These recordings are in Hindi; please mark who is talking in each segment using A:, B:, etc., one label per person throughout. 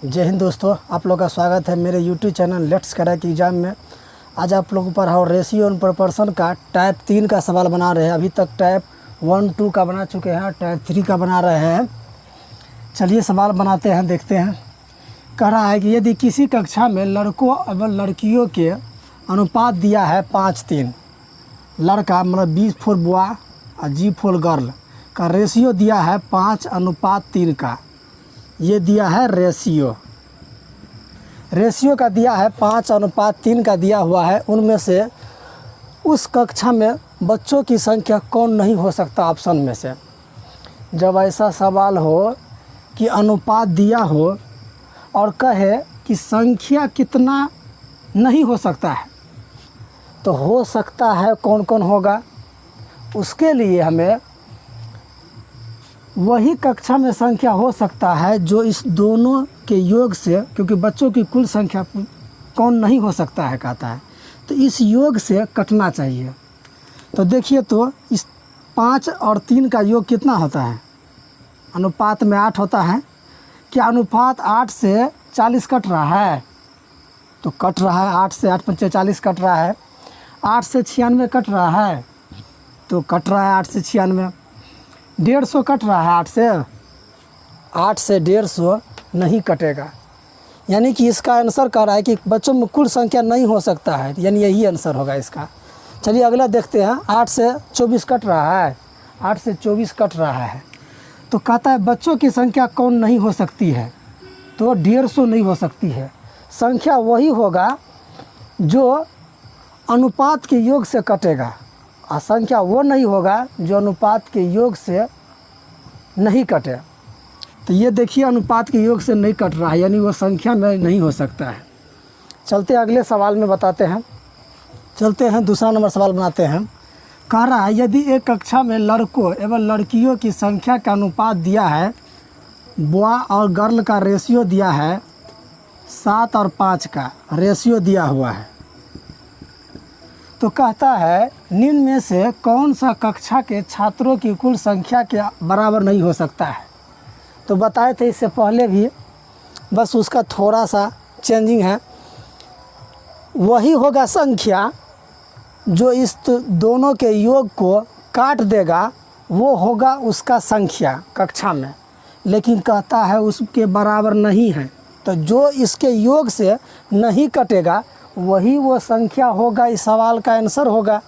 A: जय हिंद दोस्तों, आप लोग का स्वागत है मेरे YouTube channel let's crack exam में। आज आप लोगों पर और रेशियो एंड प्रोपोर्शन का टाइप 3 का सवाल बना रहे हैं। अभी तक टाइप 1, 2 का बना चुके हैं, टाइप 3 का बना रहे हैं। चलिए सवाल बनाते हैं, देखते हैं। कह रहा है कि यदि किसी कक्षा में लड़कों एवं लड़कियों के अनुपात दिया है 5:3, लड़का मतलब B4 बॉय और G4 गर्ल का रेशियो दिया है 5:3 का। ये दिया है रेशियो का दिया है 5:3 का दिया हुआ है। उनमें से उस कक्षा में बच्चों की संख्या कौन नहीं हो सकता ऑप्शन में से। जब ऐसा सवाल हो कि अनुपात दिया हो और कहे कि संख्या कितना नहीं हो सकता है, तो हो सकता है कौन कौन होगा। उसके लिए हमें वही कक्षा में संख्या हो सकता है जो इस दोनों के योग से, क्योंकि बच्चों की कुल संख्या कौन नहीं हो सकता है कहता है, तो इस योग से कटना चाहिए। तो देखिए, तो इस 5 और 3 का योग कितना होता है। अनुपात में 8 होता है। क्या अनुपात 8 से 40 कट रहा है? तो कट रहा है। 8 से 8 पंचे 40 कट रहा है। 8 से 96 कट रहा है, तो कट रहा है 8 से 96। 150 कट रहा है 8 से 150 नहीं कटेगा। यानी कि इसका आंसर कह रहा है कि बच्चों में कुल संख्या नहीं हो सकता है, यानी यही आंसर होगा इसका। चलिए अगला देखते हैं। 8 से 24 कट रहा है, 8 से 24 कट रहा है, तो कहता है बच्चों की संख्या कौन नहीं हो सकती है, तो 150 नहीं हो सकती है। संख्या वही होगा जो अनुपात के योग से कटेगा, और संख्या वो नहीं होगा जो अनुपात के योग से नहीं कटे। तो ये देखिए, अनुपात के योग से नहीं कट रहा है, यानी वो संख्या में नहीं हो सकता है। चलते अगले सवाल में बताते हैं। चलते हैं, दूसरा नंबर सवाल बनाते हैं। कह रहा है यदि एक कक्षा में लड़कों एवं लड़कियों की संख्या का अनुपात दिया है, बॉय और गर्ल का रेशियो दिया है 7 और 5 का रेशियो दिया हुआ है, तो कहता है निम्न में से कौन सा कक्षा के छात्रों की कुल संख्या के बराबर नहीं हो सकता है। तो बताए थे इससे पहले भी, बस उसका थोड़ा सा चेंजिंग है। वही होगा संख्या जो इस दोनों के योग को काट देगा, वो होगा उसका संख्या कक्षा में, लेकिन कहता है उसके बराबर नहीं है। तो जो इसके योग से नहीं कटेगा वही वो संख्या होगा, इस सवाल का आंसर होगा।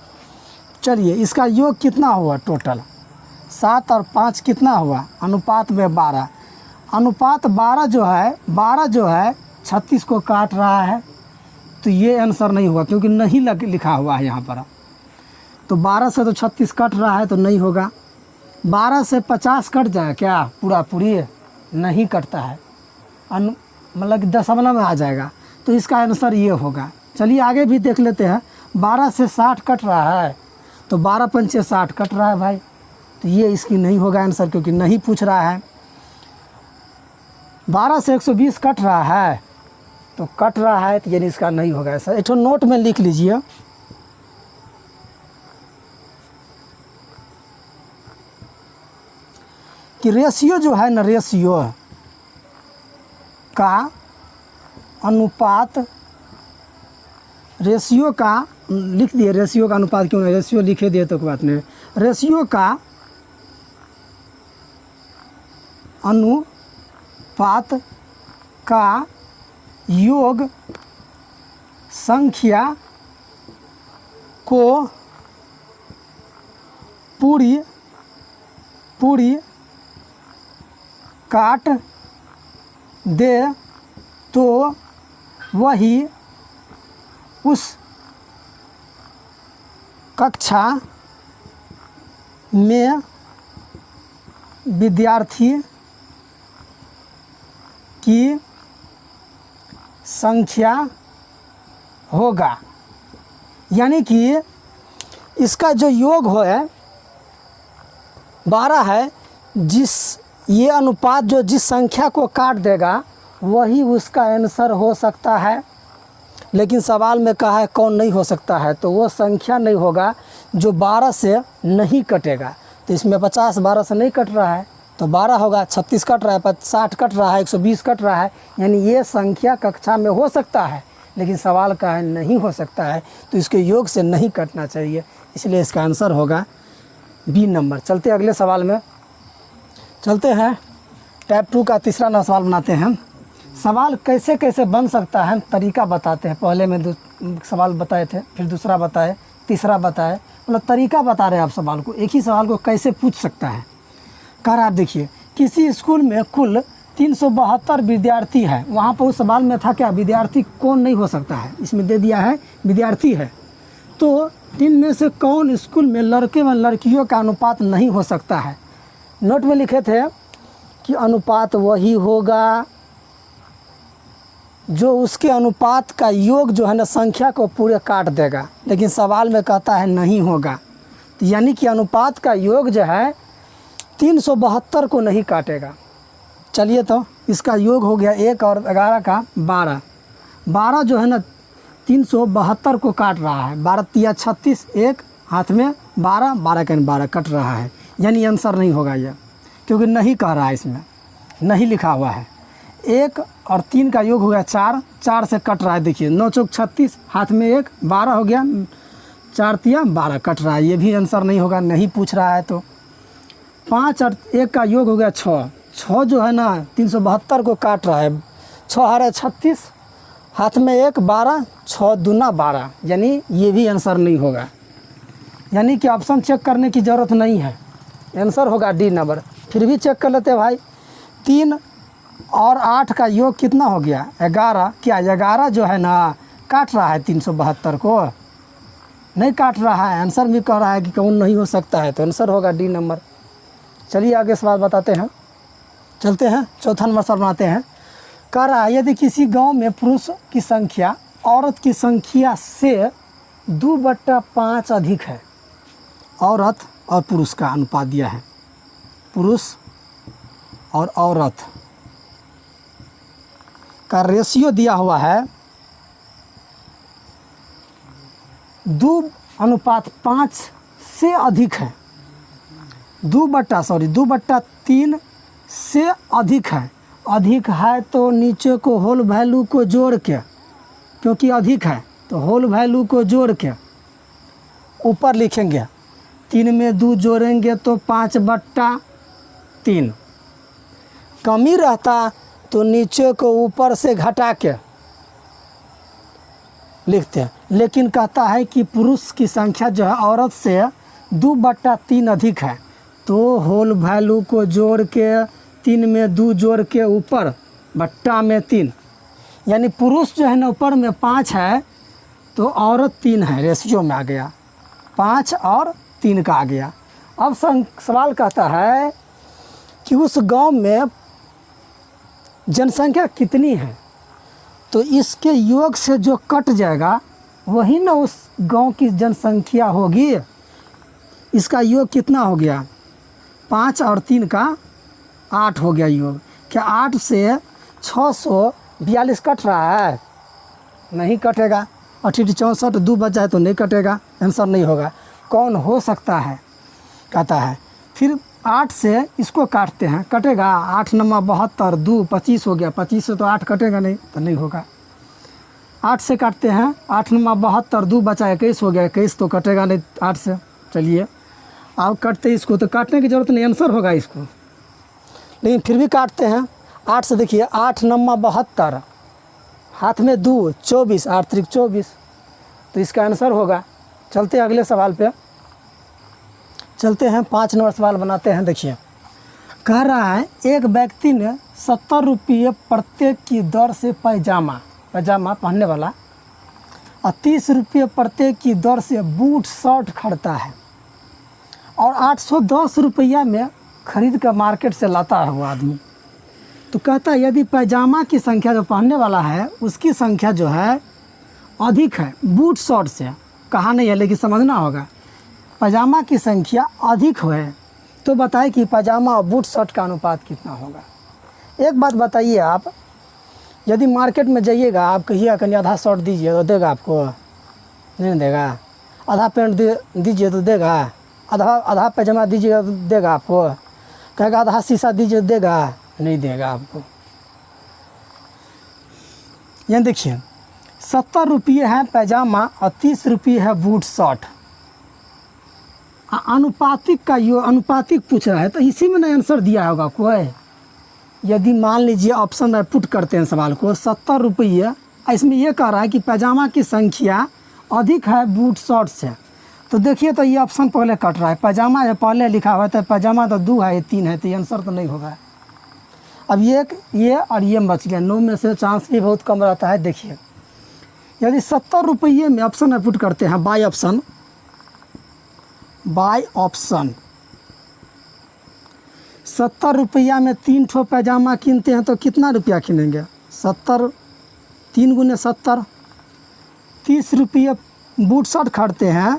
A: चलिए, इसका योग कितना हुआ टोटल? 7 और 5 कितना हुआ? अनुपात में 12। अनुपात 12 जो है 36 को काट रहा है, तो ये आंसर नहीं हुआ, क्योंकि नहीं लिखा हुआ है यहाँ पर। तो 12 से तो 36 कट रहा है, तो नहीं होगा। 12 से 50 कट जाए क्या? पूरी नहीं कटता है, मतलब कि दशमलव में आ जाएगा, तो इसका आंसर ये होगा। चलिए आगे भी देख लेते हैं। 12 से 60 कट रहा है, तो 12 पंचे 60 कट रहा है भाई, तो ये इसकी नहीं होगा आंसर, क्योंकि नहीं पूछ रहा है। 12 से 120 कट रहा है, तो कट रहा है, तो यानी इसका नहीं होगा ऐसा। एक नोट में लिख लीजिए कि रेशियो जो है ना, रेशियो का अनुपात, रेशियो का लिख दिए। रेशियो का अनुपात क्यों है, रेशियो लिखे दिए तो कोई बात नहीं। रेशियो का अनुपात का योग संख्या को पूरी काट दे, तो वही उस कक्षा में विद्यार्थी की संख्या होगा। यानी कि इसका जो योग है 12 है, ये अनुपात जो जिस संख्या को काट देगा वही उसका आंसर हो सकता है। लेकिन सवाल में कहा है कौन नहीं हो सकता है, तो वो संख्या नहीं होगा जो 12 से नहीं कटेगा। तो इसमें 50 12 से नहीं कट रहा है, तो 12 होगा, 36 कट रहा है, 60 कट रहा है, 120 कट रहा है, यानी ये संख्या कक्षा में हो सकता है, लेकिन सवाल का है नहीं हो सकता है, तो इसके योग से नहीं कटना चाहिए, इसलिए इसका आंसर होगा बी नंबर। चलते अगले सवाल में, चलते हैं टाइप 2 का तीसरा नंबर सवाल बनाते हैं। सवाल कैसे कैसे बन सकता है तरीका बताते हैं। पहले में सवाल बताए थे, फिर दूसरा बताए, तीसरा बताए, मतलब तरीका बता रहे हैं आप सवाल को, एक ही सवाल को कैसे पूछ सकता है। कह रहा आप देखिए, किसी स्कूल में कुल 372 विद्यार्थी है, वहाँ पर उस सवाल में था क्या, विद्यार्थी कौन नहीं हो सकता है, इसमें दे दिया है विद्यार्थी है, तो इनमें से कौन स्कूल में लड़के व लड़कियों का अनुपात नहीं हो सकता है। नोट में लिखे थे कि अनुपात वही होगा जो उसके अनुपात का योग जो है ना संख्या को पूरे काट देगा, लेकिन सवाल में कहता है नहीं होगा, तो यानी कि अनुपात का योग जो है 372 को नहीं काटेगा। चलिए तो इसका योग हो गया 1 और 11 का 12, 12 जो है ना 372 को काट रहा है, 12 तिया 36, एक हाथ में 12, 12 के 12 कट रहा है, यानी आंसर नहीं होगा यह, क्योंकि नहीं कह रहा है, इसमें नहीं लिखा हुआ है। 1 और 3 का योग हो गया 4, 4 से कट रहा है, देखिए 9 चौक 36, हाथ में 1, 12 हो गया, 4 तिया 12 कट रहा है, ये भी आंसर नहीं होगा, नहीं पूछ रहा है। तो 5 और 1 का योग हो गया 6, 6 जो है ना 372 को काट रहा है, 6 हारे 36, हाथ में 1, 12, 6 दूना 12, यानी ये भी आंसर नहीं होगा, यानी कि ऑप्शन चेक करने की ज़रूरत नहीं है, आंसर होगा डी नंबर। फिर भी चेक कर लेते हैं भाई, 3 और 8 का योग कितना हो गया 11, क्या 11 जो है ना काट रहा है 372 को, नहीं काट रहा है, आंसर भी कह रहा है कि कौन नहीं हो सकता है, तो आंसर होगा डी नंबर। चलिए आगे सवाल बताते हैं, चलते हैं चौथा नंबर सवाल बनाते हैं। कह रहा है यदि किसी गांव में पुरुष की संख्या औरत की संख्या से 2/5 अधिक है, औरत और पुरुष का अनुपात दिया है, पुरुष और औरत का रेशियो दिया हुआ है 2/5 से अधिक है, 2/3 से अधिक है, अधिक है तो नीचे को होल वैल्यू को जोड़ के, क्योंकि अधिक है तो होल वैल्यू को जोड़ के ऊपर लिखेंगे, 3 में 2 जोड़ेंगे तो 5/3, कमी रहता तो नीचे को ऊपर से घटा के लिखते हैं, लेकिन कहता है कि पुरुष की संख्या जो है औरत से 2/3 अधिक है, तो होल वैल्यू को जोड़ के 3 में 2 जोड़ के ऊपर बट्टा में 3, यानी पुरुष जो है ना ऊपर में 5 है तो औरत 3 है, रेशियो में आ गया, 5 और 3 का आ गया। अब सवाल कहता है कि उस गांव में जनसंख्या कितनी है, तो इसके योग से जो कट जाएगा वही ना उस गांव की जनसंख्या होगी। इसका योग कितना हो गया, 5 और 3 का 8 हो गया योग, क्या 8 से 642 कट रहा है, नहीं कटेगा, 8 64 2 बचा है तो नहीं कटेगा, आंसर नहीं होगा। कौन हो सकता है कहता है, फिर 8 से इसको काटते हैं, कटेगा, 8 9 72, 2 25 हो गया, 25 से तो 8 कटेगा नहीं, तो नहीं होगा। 8 से काटते हैं, 8 9 72, 2 बचा 21 हो गया, 21 तो कटेगा नहीं 8 से। चलिए अब काटते इसको, तो काटने की ज़रूरत नहीं, आंसर होगा इसको, लेकिन फिर भी काटते हैं। 8 से देखिए, 8 9 72, हाथ में 2 24, 8 3 24, तो इसका आंसर होगा। चलते हैं अगले सवाल पे, चलते हैं 5 नंबर सवाल बनाते हैं। देखिए कह रहा है एक व्यक्ति ने 70 रुपये प्रत्येक की दर से पैजामा पहनने वाला और 30 रुपये प्रत्येक की दर से बूट शर्ट खरीदता है और 810 रुपया में खरीद कर मार्केट से लाता है वो आदमी। तो कहता है यदि पैजामा की संख्या जो पहनने वाला है उसकी संख्या जो है अधिक है बूट शर्ट से, कहा नहीं है लेकिन समझना होगा, पैजामा की संख्या अधिक है, तो बताइए कि पैजामा और बूट शर्ट का अनुपात कितना होगा। एक बात बताइए आप, यदि मार्केट में जाइएगा आप कहिएगा कहीं आधा शर्ट दीजिए तो देगा आपको, नहीं देगा, आधा पैंट दीजिए तो देगा, आधा पैजामा दीजिएगा तो देगा आपको। कहेगा आधा शीशा दीजिए, देगा? नहीं देगा आपको। ये देखिए 70 रुपये है पैजामा और 30 रुपये है बूट शर्ट। अनुपातिक का यो अनुपातिक पूछ रहा है तो इसी में ना आंसर दिया होगा कोई। यदि मान लीजिए ऑप्शन में पुट करते हैं सवाल को 70 रुपये, इसमें ये कह रहा है कि पैजामा की संख्या अधिक है बूट शर्ट से, तो देखिए तो ये ऑप्शन पहले कट रहा है। पैजामा है पहले लिखा हुआ है तो पैजामा तो 2 है, ये 3 है, तो ये आंसर तो नहीं होगा। अब ये और ये बच गया, 9 में से चांस भी बहुत कम रहता है। देखिए यदि 70 रुपये में ऑप्शन में पुट करते हैं बाय ऑप्शन 70 रुपया में 3 ठो पैजामा कीनते हैं तो कितना रुपया कीनेंगे? 70 3 गुने 70, 30 रुपये बूट शर्ट खरीदते हैं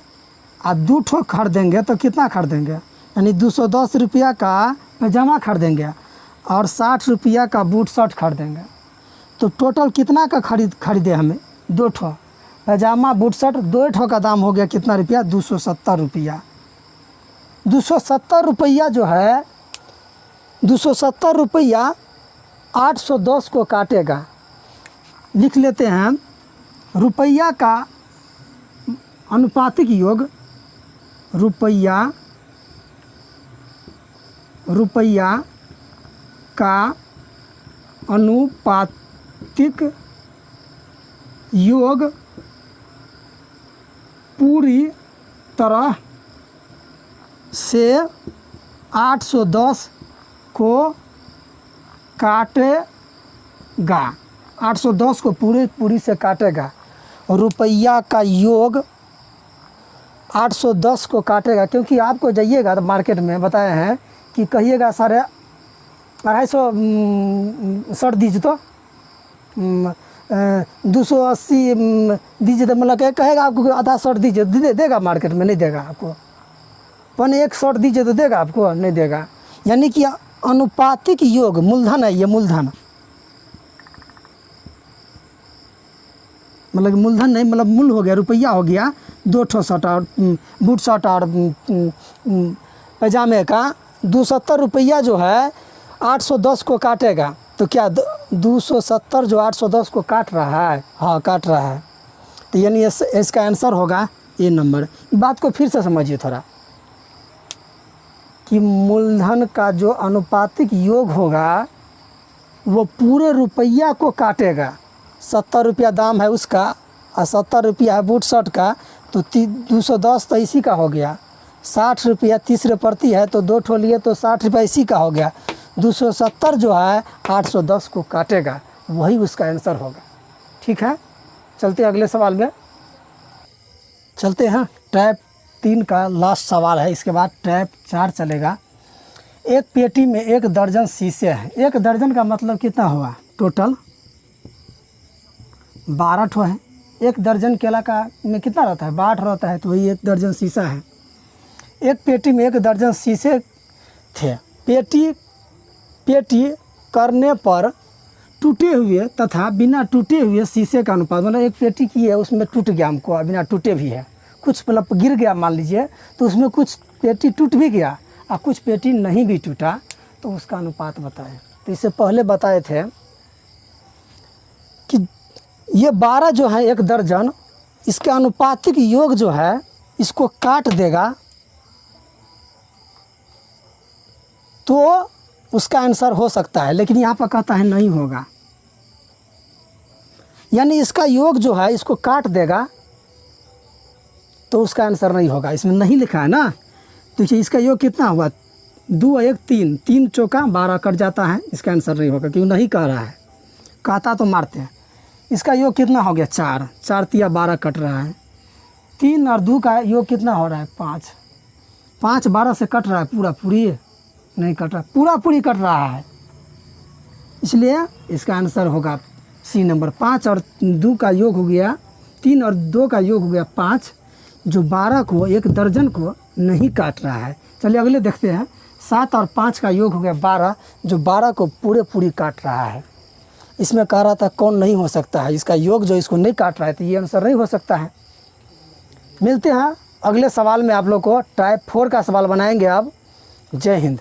A: और 2 ठो खरीदेंगे तो कितना खरीदेंगे? यानी 210 रुपया का पैजामा खरीदेंगे और 60 रुपया का बूट शर्ट खरीदेंगे, तो टोटल कितना का खरीदे हमें? 2 ठो पैजामा बूट शर्ट, 2 ठो का दाम हो गया कितना रुपया? 270 रुपया। 270 रुपया जो है 270 रुपया 810 को काटेगा। लिख लेते हैं रुपया का अनुपातिक योग, रुपया का अनुपातिक योग पूरी तरह से 810 को काटेगा। 810 को पूरी से काटेगा। रुपया का योग 810 को काटेगा, क्योंकि आपको जाइएगा तो मार्केट में बताए हैं कि कहिएगा 250 शर्ट दीजिए तो 280 दीजिए, तो मतलब कहेगा आपको आधा शर्ट दीजिए, देगा मार्केट में? नहीं देगा आपको। पौने 1 शर्ट दीजिए तो देगा आपको? नहीं देगा। यानी कि अनुपातिक योग मूलधन है, ये मूलधन मतलब मूलधन नहीं, मतलब मूल हो गया, रुपया हो गया 2 ठो शर्ट और बूट शर्ट और पैजामे का 270 रुपया जो है 810 को काटेगा। तो क्या 270 जो 810 को काट रहा है? हाँ काट रहा है। तो यानी इसका आंसर होगा ए नंबर। बात को फिर से समझिए थोड़ा कि मूलधन का जो अनुपातिक योग होगा वो पूरे रुपया को काटेगा। 70 रुपया दाम है उसका और 70 रुपया है बूट शर्ट का, तो 210 तो इसी का हो गया। 60 रुपया 30 रुपये प्रति है तो 2 ठो लिए तो 60 रुपया इसी का हो गया। 270 जो है 810 को काटेगा, वही उसका आंसर होगा। ठीक है, चलते अगले सवाल में चलते हैं। टाइप 3 का लास्ट सवाल है, इसके बाद टाइप 4 चलेगा। एक पेटी में 1 दर्जन शीशे हैं। 1 दर्जन का मतलब कितना हुआ? टोटल 12 ठो है। 1 दर्जन केला का में कितना रहता है? 12 रहता है, तो वही 1 दर्जन शीशा है। एक पेटी में 1 दर्जन शीशे थे। पेटी करने पर टूटे हुए तथा बिना टूटे हुए शीशे का अनुपात, मतलब एक पेटी की है उसमें टूट गया हमको, बिना टूटे भी है, कुछ मतलब गिर गया मान लीजिए, तो उसमें कुछ पेटी टूट भी गया और कुछ पेटी नहीं भी टूटा, तो उसका अनुपात बताएं। तो इससे पहले बताए थे कि ये 12 जो है 1 दर्जन, इसके अनुपातिक योग जो है इसको काट देगा तो उसका आंसर हो सकता है, लेकिन यहाँ पर कहता है नहीं होगा। यानी इसका योग जो है इसको काट देगा तो उसका आंसर नहीं होगा। इसमें नहीं लिखा है ना, तो इसका योग कितना हुआ? 2 1 3, 3 चौका 12 कट जाता है, इसका आंसर नहीं होगा क्योंकि नहीं कह रहा है। कहता तो मारते हैं। इसका योग कितना हो गया? 4, 4 तिया 12 कट रहा है। 3 और 2 का योग कितना हो रहा है? 5, 5 12 से कट रहा है, पूरी नहीं कट रहा, पूरी कट रहा है, इसलिए इसका आंसर होगा सी नंबर। 5 और 2 का योग हो गया 3 और 2 का योग हो गया 5, जो 12 को 1 दर्जन को नहीं काट रहा है। चलिए अगले देखते हैं। 7 और 5 का योग हो गया 12, जो 12 को पूरी काट रहा है। इसमें कह रहा था कौन नहीं हो सकता है, इसका योग जो इसको नहीं काट रहा है, तो ये आंसर नहीं हो सकता है। मिलते हैं अगले सवाल में आप लोग को। टाइप 4 का सवाल बनाएंगे अब। जय हिंद।